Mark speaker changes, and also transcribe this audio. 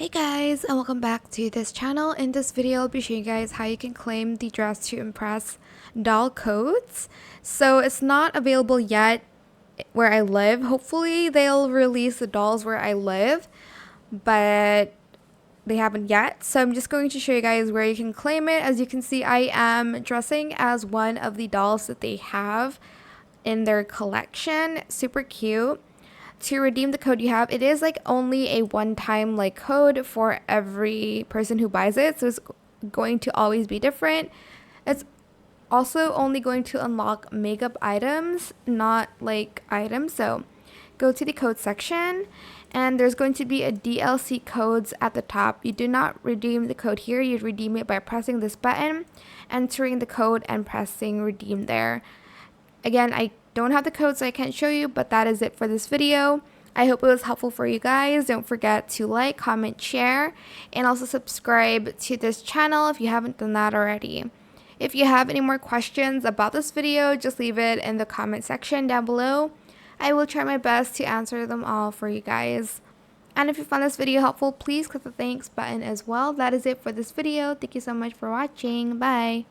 Speaker 1: Hey guys, and welcome back to this channel. In this video, I'll be showing you guys how you can claim the Dress to Impress doll codes. So it's not available yet where I live. Hopefully they'll release the dolls where I live, but they haven't yet. So I'm just going to show you guys where you can claim it. As you can see, I am dressing as one of the dolls that they have in their collection. Super cute. To redeem the code you have, it is like only a one-time like code for every person who buys it, so it's going to always be different. It's also only going to unlock makeup items, not like items. So go to the code section and there's going to be a DLC codes at the top. You do not redeem the code here, you redeem it by pressing this button, entering the code and pressing redeem there. Again, I don't have the code, so I can't show you, but that is it for this video. I hope it was helpful for you guys. Don't forget to like, comment, share, and also subscribe to this channel if you haven't done that already. If you have any more questions about this video, just leave it in the comment section down below. I will try my best to answer them all for you guys. And if you found this video helpful, please click the thanks button as well. That is it for this video. Thank you so much for watching. Bye!